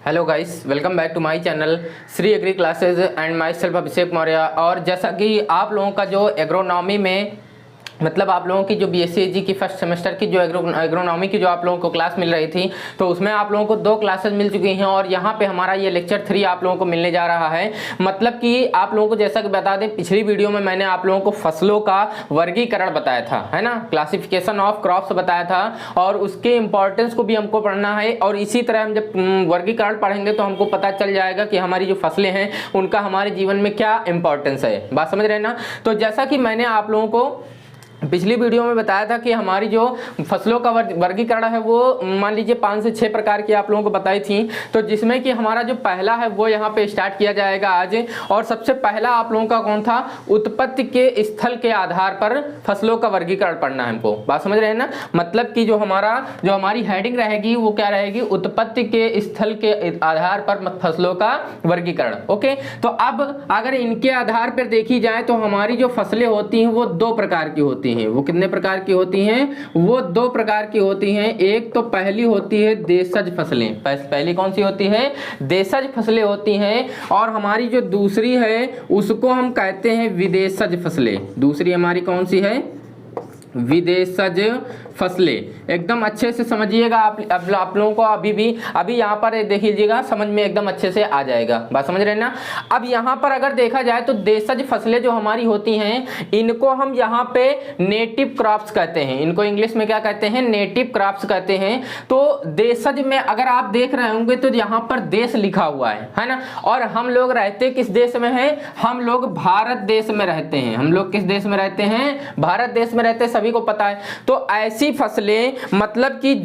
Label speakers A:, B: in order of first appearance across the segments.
A: Hello guys, welcome back to my channel Shri agri classes and myself Abhishek Maurya. और जैसा कि आप लोगों का जो एग्रोनॉमी में मतलब आप लोगों की जो बीएससी एजी की फर्स्ट सेमेस्टर की जो एग्रोनॉमी की जो आप लोगों को क्लास मिल रही थी, तो उसमें आप लोगों को 2 क्लासेस मिल चुकी हैं और यहाँ पे हमारा ये लेक्चर 3 आप लोगों को मिलने जा रहा है। मतलब कि आप लोगों को जैसा कि बता दें, पिछली वीडियो में मैंने आप लोगों को फसलों का वर्गीकरण बताया था, है ना, क्लासिफिकेशन ऑफ क्रॉप्स बताया था और उसके इंपॉर्टेंस को भी हमको पढ़ना है। और इसी तरह हम जब वर्गीकरण पढ़ेंगे तो हमको पता चल जाएगा कि हमारी जो फसलें हैं उनका हमारे जीवन में क्या इंपॉर्टेंस है। बात समझ रहे हैं ना। तो जैसा कि मैंने आप लोगों को पिछली वीडियो में बताया था कि हमारी जो फसलों का वर्गीकरण है वो मान लीजिए 5 से 6 प्रकार की आप लोगों को बताई थी। तो जिसमें कि हमारा जो पहला है वो यहाँ पे स्टार्ट किया जाएगा आज। और सबसे पहला आप लोगों का कौन था? उत्पत्ति के स्थल के आधार पर फसलों का वर्गीकरण पढ़ना है हमको। बात समझ रहे हैं ना। मतलब कि जो हमारी हेडिंग रहेगी वो क्या रहेगी? उत्पत्ति के स्थल के आधार पर फसलों का वर्गीकरण। ओके, तो अब अगर इनके आधार पर देखी जाए तो हमारी जो फसलें होती हैं वो 2 प्रकार की होती हैं। वो कितने प्रकार की होती हैं? वो 2 प्रकार की होती हैं। एक तो पहली होती है देशज फसलें। पहली कौन सी होती है? देशज फसलें होती हैं। और हमारी जो दूसरी है उसको हम कहते हैं विदेशज फसलें। दूसरी हमारी कौन सी है? विदेशज फसलें। एकदम अच्छे से समझिएगा आप लोगों को। अभी यहाँ पर देख लीजिएगा, समझ में एकदम अच्छे से आ जाएगा। बात समझ रहे हैं ना। अब यहाँ पर अगर देखा जाए तो देशज फसलें जो हमारी होती हैं इनको हम यहाँ पे नेटिव क्रॉप्स कहते हैं। इनको इंग्लिश में क्या कहते हैं? नेटिव क्रॉप्स कहते हैं। तो देशज में अगर आप देख रहे होंगे तो यहाँ पर देश लिखा हुआ है ना। और हम लोग रहते किस देश में हैं? हम लोग भारत देश में रहते हैं। हम लोग किस देश में रहते हैं? भारत देश में रहते हैं, सभी को पता है। तो ऐसी फसलें मतलब कि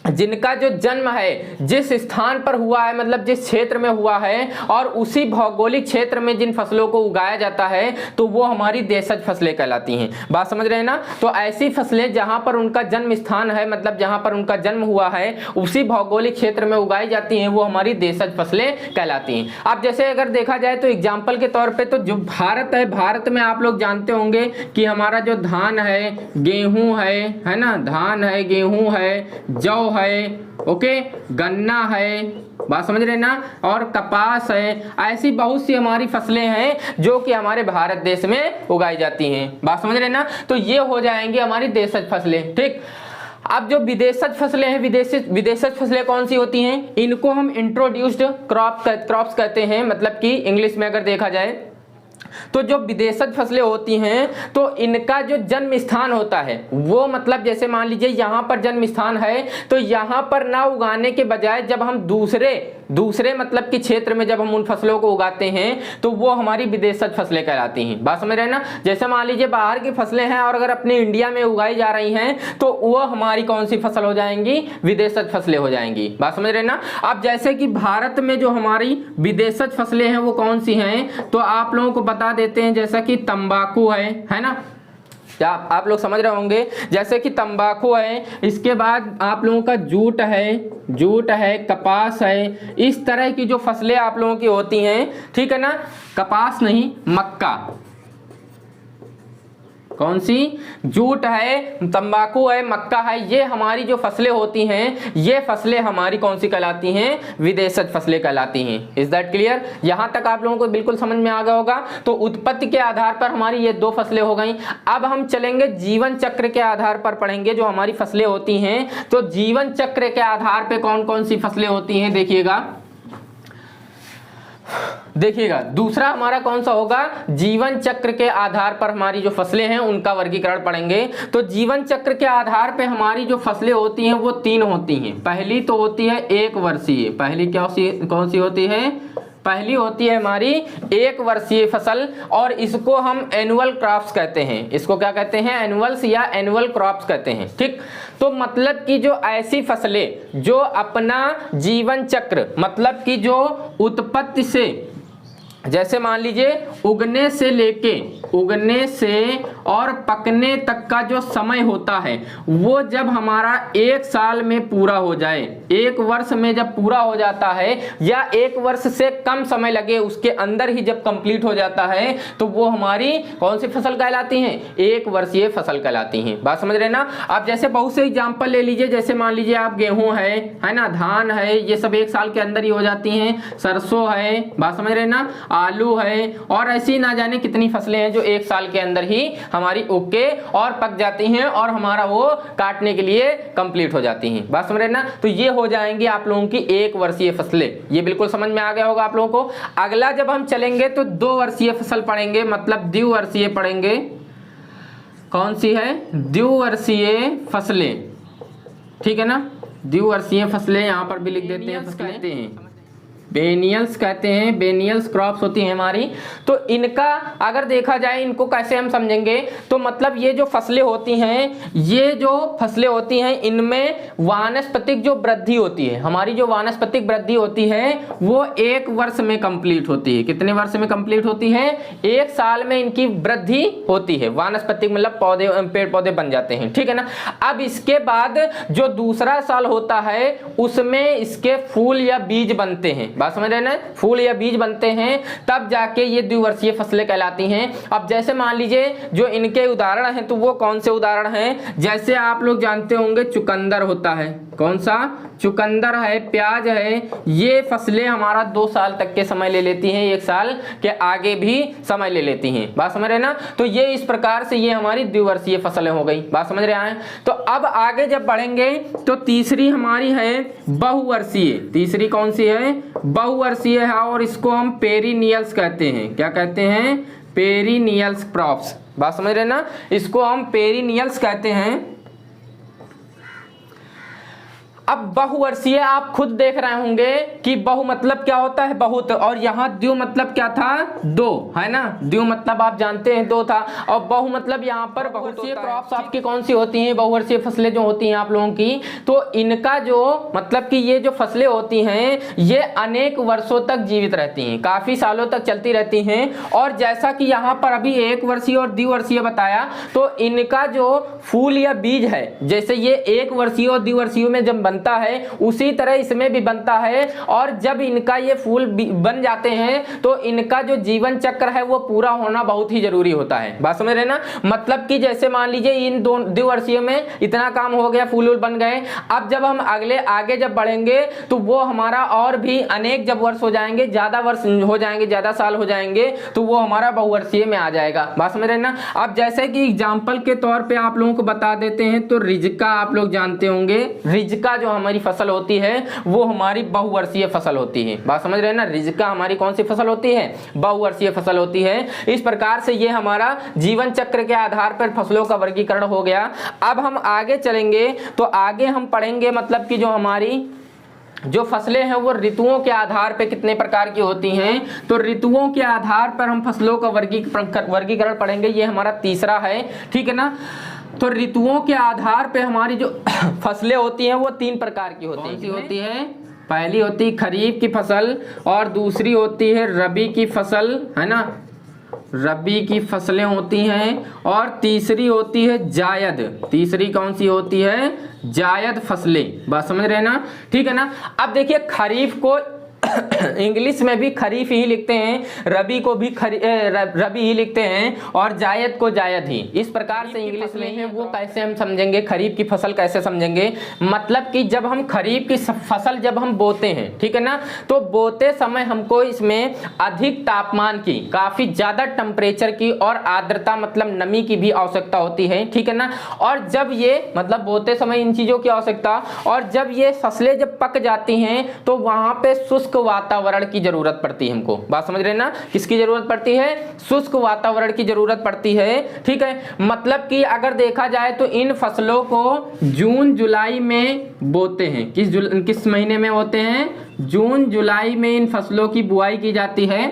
A: जिनका जो जन्म है जिस स्थान पर हुआ है, मतलब जिस क्षेत्र में हुआ है और उसी भौगोलिक क्षेत्र में जिन फसलों को उगाया जाता है तो वो हमारी देशज फसलें कहलाती हैं। बात समझ रहे हैं ना। तो ऐसी फसलें जहां पर उनका जन्म स्थान है, मतलब जहां पर उनका जन्म हुआ है उसी भौगोलिक क्षेत्र में उगाई जाती हैं, वो हमारी देशज फसलें कहलाती हैं। अब जैसे अगर देखा जाए तो एग्जाम्पल के तौर पर तो जो भारत है, भारत में आप लोग जानते होंगे कि हमारा जो धान है, गेहूं है ना, धान है, गेहूं है, जौ है, ओके, गन्ना है, बात समझ रहे ना, और कपास है। ऐसी बहुत सी हमारी फसलें हैं जो कि हमारे भारत देश में उगाई जाती हैं। बात समझ रहे ना। तो ये हो जाएंगी हमारी देशज फसलें। ठीक। अब जो विदेशज फसलें हैं, विदेशज फसलें कौन सी होती हैं? इनको हम इंट्रोड्यूस्ड क्रॉप्स कहते हैं। मतलब कि इंग्लिश में अगर देखा जाए तो जो विदेशज फसलें होती हैं तो इनका जो जन्म स्थान होता है वो, मतलब जैसे मान लीजिए यहाँ पर जन्म स्थान है तो यहाँ पर ना उगाने के बजाय जब हम दूसरे मतलब कि क्षेत्र में जब हम उन फसलों को उगाते हैं तो वो हमारी विदेशज फसलें कहलाती हैं। बात समझ रहे हैं ना। जैसे मान लीजिए बाहर की फसलें हैं और अगर अपने इंडिया में उगाई जा रही हैं तो वो हमारी कौन सी फसल हो जाएंगी? विदेशज फसलें हो जाएंगी। बात समझ रहे हैं ना। अब जैसे कि भारत में जो हमारी विदेशज फसलें हैं वो कौन सी हैं तो आप लोगों को बता देते हैं। जैसा कि तंबाकू है ना, क्या आप लोग समझ रहे होंगे। जैसे कि तंबाकू है, इसके बाद आप लोगों का जूट है, कपास है। इस तरह की जो फसलें आप लोगों की होती हैं, ठीक है ना। कपास नहीं, मक्का। कौन सी? जूट है, तंबाकू है, मक्का है। ये हमारी जो फसलें होती हैं ये फसलें हमारी कौन सी कहलाती हैं? विदेशज फसलें कहलाती हैं। Is that clear? यहां तक आप लोगों को बिल्कुल समझ में आ गया होगा। तो उत्पत्ति के आधार पर हमारी ये 2 फसलें हो गई। अब हम चलेंगे जीवन चक्र के आधार पर पढ़ेंगे जो हमारी फसलें होती हैं। तो जीवन चक्र के आधार पर कौन कौन सी फसलें होती हैं देखिएगा। दूसरा हमारा कौन सा होगा? जीवन चक्र के आधार पर हमारी जो फसलें हैं उनका वर्गीकरण पढ़ेंगे। तो जीवन चक्र के आधार पे हमारी जो फसलें होती हैं वो 3 होती हैं। पहली तो होती है 1 वर्षीय। पहली कौन सी होती है? पहली होती है हमारी 1 वर्षीय फसल और इसको हम एनुअल क्रॉप्स कहते हैं। इसको क्या कहते हैं? एनुअल्स या एनुअल क्रॉप्स कहते हैं। ठीक। तो मतलब कि जो ऐसी फसलें जो अपना जीवन चक्र, मतलब कि जो उत्पत्ति से, जैसे मान लीजिए उगने से लेके उगने से और पकने तक का जो समय होता है वो जब हमारा 1 साल में पूरा हो जाए, 1 वर्ष में जब पूरा हो जाता है या 1 वर्ष से कम समय लगे उसके अंदर ही जब कंप्लीट हो जाता है तो वो हमारी कौन सी फसल कहलाती हैं? 1 वर्षीय फसल कहलाती हैं। बात समझ रहे ना? आप जैसे बहुत से एग्जाम्पल ले लीजिए, जैसे मान लीजिए आप गेहूं है ना, धान है, ये सब 1 साल के अंदर ही हो जाती हैं। सरसों है, बात समझ रहे ना, आलू है, और ऐसी ना जाने कितनी फसलें हैं जो 1 साल के अंदर ही हमारी उग के और पक जाती हैं और हमारा वो काटने के लिए कंप्लीट हो जाती हैं। बात समझ रहे ना? तो ये हो जाएंगी आप लोगों की 1 वर्षीय फसलें। ये बिल्कुल समझ में आ गया होगा आप लोगों को। अगला जब हम चलेंगे तो 2 वर्षीय फसल पढ़ेंगे, मतलब द्विवर्षीय पढ़ेंगे। कौन सी है? द्विवर्षीय फसलें, ठीक है ना। द्विवर्षीय फसलें यहां पर भी लिख देते हैं, कहते हैं बेनियल्स, कहते हैं बेनियल्स क्रॉप्स होती हैं हमारी। तो इनका अगर देखा जाए, इनको कैसे हम समझेंगे, तो मतलब ये जो फसलें होती हैं, ये जो फसलें होती हैं इनमें वानस्पतिक जो वृद्धि होती है, हमारी जो वानस्पतिक वृद्धि होती है वो 1 वर्ष में कंप्लीट होती है। कितने वर्ष में कंप्लीट होती है? 1 साल में इनकी वृद्धि होती है। वानस्पतिक मतलब पौधे, पेड़ पौधे बन जाते हैं, ठीक है ना। अब इसके बाद जो दूसरा साल होता है उसमें इसके फूल या बीज बनते हैं। बात समझ रहे ना? फूल या बीज बनते हैं, तब जाके ये द्विवर्षीय फसलें कहलाती हैं। अब जैसे मान लीजिए जो इनके उदाहरण हैं तो वो कौन से उदाहरण हैं? जैसे आप लोग जानते होंगे चुकंदर होता है। कौन सा? चुकंदर है, प्याज है। ये फसलें हमारा 2 साल तक के समय ले लेती हैं, 1 साल के आगे भी समय ले लेती हैं। बात समझ रहे ना? तो ये इस प्रकार से ये हमारी द्विवर्षीय फसलें हो गई। बात समझ रहे हैं? तो अब आगे जब बढ़ेंगे तो तीसरी हमारी है बहुवर्षीय। तीसरी कौन सी है? बहुवर्षीय है, और इसको हम पेरिनियल्स कहते हैं। क्या कहते हैं? Perennials crops. बात समझ रहे ना? इसको हम पेरिनियल्स कहते हैं। अब बहुवर्षीय आप खुद देख रहे होंगे कि बहु मतलब क्या होता है? बहुत, और यहाँ द्वि मतलब क्या था? 2, है ना। द्वि मतलब आप जानते हैं 2 था, और बहु मतलब यहाँ पर बहुवर्षीय क्रॉप्स आपकी कौन सी होती हैं? बहुवर्षीय फसलें जो होती हैं आप लोगों की, तो इनका जो मतलब कि ये जो फसलें होती हैं ये अनेक वर्षों तक जीवित रहती हैं, काफी सालों तक चलती रहती हैं। और जैसा कि यहाँ पर अभी 1 वर्षीय और द्विवर्षीय बताया, तो इनका जो फूल या बीज है, जैसे ये 1 वर्षीय और द्विवर्षीय में जब बनता है उसी तरह इसमें भी बनता है। और जब इनका ये फूल बन जाते हैं तो इनका जो जीवन चक्र है वो पूरा होना बहुत ही जरूरी होता है। बात समझ रहे ना? मतलब कि जैसे मान लीजिए इन 2 द्विवर्षीय में इतना काम हो गया, फूल बन गए। अब जब हम आगे जब बढ़ेंगे तो वो हमारा और भी अनेक जब वर्ष हो जाएंगे, ज्यादा वर्ष हो जाएंगे, ज्यादा साल हो जाएंगे, तो वो हमारा बहुवर्षीय में आ जाएगा। बात समझ रहे ना? अब जैसे कि एग्जाम्पल के तौर पर आप लोगों को बता देते हैं, तो रिजका आप लोग जानते होंगे। रिजका जो हमारी फसल होती है वो हमारी बहुवर्षीय फसल होती है। बात समझ रहे हैं ना? रिजका हमारी कौन सी फसल होती है? बहुवर्षीय फसल होती है। इस प्रकार से ये हमारा जीवन चक्र के आधार पर फसलों का वर्गीकरण हो गया। अब हम आगे चलेंगे तो आगे हम पढ़ेंगे मतलब कि जो हमारी जो फसलें हैं वो ऋतुओं के आधार पे कितने प्रकार की होती हैं। तो ऋतुओं के आधार पर हम फसलों का वर्गीकरण पढ़ेंगे। ये हमारा तीसरा है, ठीक है ना। तो ऋतुओं के आधार पे हमारी जो फसलें होती हैं वो 3 प्रकार की होती हैं। कौन सी होती है? पहली होती है खरीफ की फसल, और दूसरी होती है रबी की फसल, है ना, रबी की फसलें होती हैं, और तीसरी होती है जायद। तीसरी कौन सी होती है? जायद फसलें। बात समझ रहे ना? ठीक है ना। अब देखिए खरीफ को इंग्लिश में भी खरीफ ही लिखते हैं, रबी को भी रबी ही लिखते हैं, और जायद को जायद ही। इस प्रकार से इंग्लिश में है। वो कैसे हम समझेंगे? खरीफ की फसल कैसे समझेंगे? मतलब कि जब हम खरीफ की फसल जब हम बोते हैं, ठीक है ना, तो बोते समय हमको इसमें अधिक तापमान की, काफी ज्यादा टेम्परेचर की और आर्द्रता मतलब नमी की भी आवश्यकता होती है, ठीक है ना। और जब ये मतलब बोते समय इन चीजों की आवश्यकता, और जब ये फसलें जब पक जाती हैं तो वहां पे शुष्क वातावरण की जरूरत पड़ती है हमको। बात समझ रहे हैं ना? किसकी जरूरत पड़ती है? शुष्क वातावरण की जरूरत पड़ती है, ठीक है। मतलब कि अगर देखा जाए तो इन फसलों को जून जुलाई में बोते हैं। किस महीने में होते हैं? जून जुलाई में इन फसलों की बुआई की जाती है।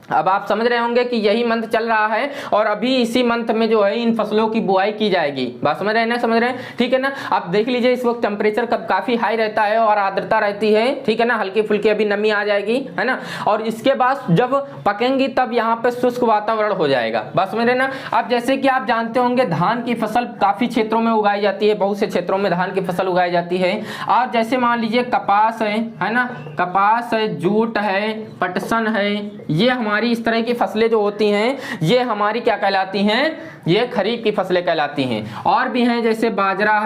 A: अब आप समझ रहे होंगे कि यही मंथ चल रहा है और अभी इसी मंथ में जो है इन फसलों की बुआई की जाएगी। बात समझ रहे हैं ना, समझ रहे हैं, ठीक है ना। आप देख लीजिए इस वक्त टेम्परेचर काफी हाई रहता है और आर्द्रता रहती है, ठीक है ना, हल्की फुल्की अभी नमी आ जाएगी, है ना। और इसके बाद जब पकेंगी तब यहाँ पे शुष्क वातावरण हो जाएगा। बात समझ रहे हैं ना। अब जैसे कि आप जानते होंगे धान की फसल काफी क्षेत्रों में उगाई जाती है, बहुत से क्षेत्रों में धान की फसल उगाई जाती है। और जैसे मान लीजिए कपास है ना, कपास है, जूट है, पटसन है, ये हमारी इस तरह की फसलें जो होती हैं ये हमारी क्या कहलाती हैं, ये खरीफ की फसलें कहलाती हैं। और भी हैं जैसे बाजरा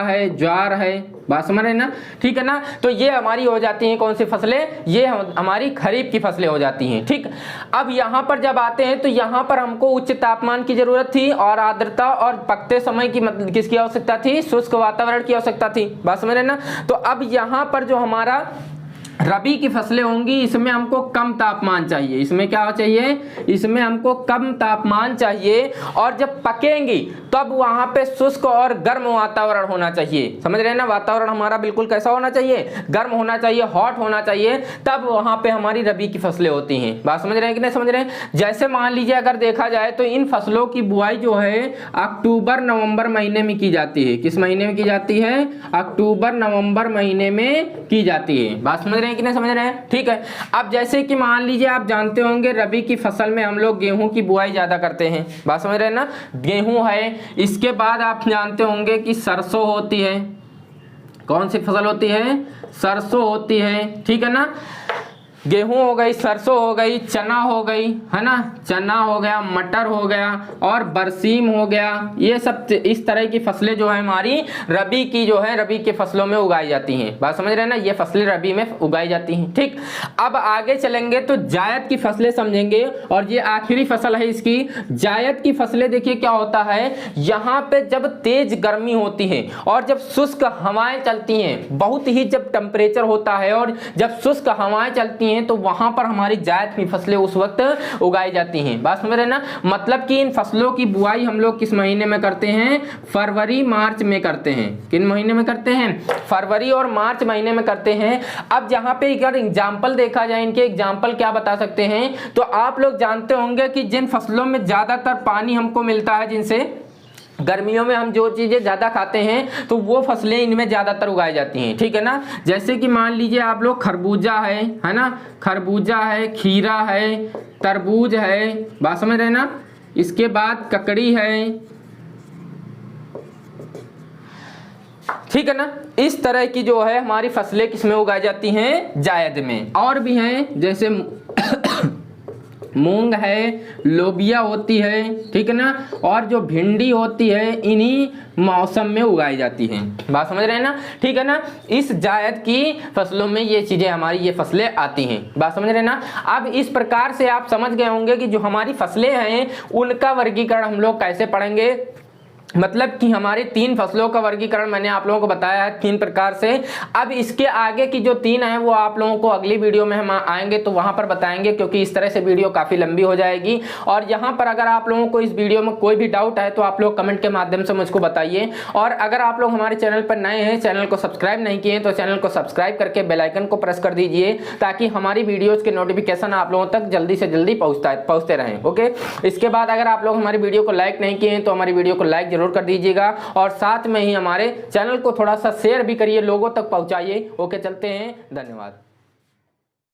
A: है, ज्वार है, बात समझ रहे हैं ना, ठीक है ना। तो ये हमारी हो जाती हैं कौन सी फसलें, ये हमारी खरीफ की फसलें हो जाती हैं, ठीक। अब यहाँ पर जब आते हैं तो यहाँ पर हमको उच्च तापमान की जरूरत थी और आर्द्रता और पकते समय की मतलब किसकी आवश्यकता थी, शुष्क वातावरण की आवश्यकता थी। बात समझ रहे हैं ना। तो अब यहाँ पर जो हमारा रबी की फसलें होंगी इसमें हमको कम तापमान चाहिए, इसमें क्या चाहिए, इसमें हमको कम तापमान चाहिए। और जब पकेंगी तब वहां पे शुष्क और गर्म वातावरण होना चाहिए। समझ रहे हैं ना, वातावरण हमारा बिल्कुल कैसा होना चाहिए, गर्म होना चाहिए, हॉट होना चाहिए, तब वहां पे हमारी रबी की फसलें होती हैं। बात समझ रहे हैं कि नहीं समझ रहे हैं। जैसे मान लीजिए अगर देखा जाए तो इन फसलों की बुआई जो है अक्टूबर नवंबर महीने में की जाती है। किस महीने में की जाती है, अक्टूबर नवंबर महीने में की जाती है। बात समझ रहे हैं कि नहीं समझ रहे हैं, ठीक है। अब जैसे कि मान लीजिए आप जानते होंगे रबी की फसल में हम लोग गेहूं की बुआई ज्यादा करते हैं। बात समझ रहे हैं ना, गेहूं है, इसके बाद आप जानते होंगे कि सरसों होती है। कौन सी फसल होती है, सरसों होती है, ठीक है ना। गेहूं हो गई, सरसों हो गई, चना हो गई, है ना, चना हो गया, मटर हो गया और बरसीम हो गया। ये सब इस तरह की फसलें जो है हमारी रबी की जो है रबी के फसलों में उगाई जाती हैं। बात समझ रहे हैं ना, ये फसलें रबी में उगाई जाती हैं, ठीक। अब आगे चलेंगे तो जायद की फसलें समझेंगे और ये आखिरी फसल है इसकी। जायद की फसलें देखिए क्या होता है, यहाँ पे जब तेज गर्मी होती है और जब शुष्क हवाएं चलती हैं, बहुत ही जब टेम्परेचर होता है और जब शुष्क हवाएं चलती हैं तो वहां पर हमारी जायद की फसलें उस वक्त उगाई जाती हैं। बात समझ रहे हैं ना, मतलब कि इन फसलों की बुआई हम लोग किस महीने में करते हैं, फरवरी मार्च में करते हैं। किन महीने में करते हैं, फरवरी और मार्च महीने में करते हैं। अब यहाँ पे अगर एग्जाम्पल देखा जाए, इनके एग्जाम्पल क्या बता सकते हैं, तो आप लोग जानते होंगे कि जिन फसलों में ज्यादातर पानी हमको मिलता है, जिनसे गर्मियों में हम जो चीजें ज्यादा खाते हैं तो वो फसलें इनमें ज्यादातर उगाई जाती हैं, ठीक है ना। जैसे कि मान लीजिए आप लोग खरबूजा है ना, खरबूजा है, खीरा है, तरबूज है, बात समझ रहे हैं ना। इसके बाद ककड़ी है, ठीक है ना। इस तरह की जो है हमारी फसलें किसमें उगाई जाती हैं, जायद में। और भी हैं जैसे मूंग है, लोबिया होती है, ठीक है ना, और जो भिंडी होती है इन्हीं मौसम में उगाई जाती हैं। बात समझ रहे हैं ना, ठीक है ना। इस जायद की फसलों में ये चीजें हमारी ये फसलें आती हैं। बात समझ रहे हैं ना। अब इस प्रकार से आप समझ गए होंगे कि जो हमारी फसलें हैं उनका वर्गीकरण हम लोग कैसे पढ़ेंगे। मतलब कि हमारी 3 फसलों का वर्गीकरण मैंने आप लोगों को बताया है 3 प्रकार से। अब इसके आगे की जो 3 है वो आप लोगों को अगली वीडियो में हम आएंगे तो वहां पर बताएंगे, क्योंकि इस तरह से वीडियो काफी लंबी हो जाएगी। और यहाँ पर अगर आप लोगों को इस वीडियो में कोई भी डाउट है तो आप लोग कमेंट के माध्यम से मुझको बताइए। और अगर आप लोग हमारे चैनल पर नए हैं, चैनल को सब्सक्राइब नहीं किए तो चैनल को सब्सक्राइब करके बेल आइकन को प्रेस कर दीजिए, ताकि हमारी वीडियोज के नोटिफिकेशन आप लोगों तक जल्दी से जल्दी पहुँचते रहें। ओके, इसके बाद अगर आप लोग हमारी वीडियो को लाइक नहीं किए हैं तो हमारी वीडियो को लाइक जरूर कर दीजिएगा और साथ में ही हमारे चैनल को थोड़ा सा शेयर भी करिए, लोगों तक पहुंचाइए। ओके, चलते हैं, धन्यवाद।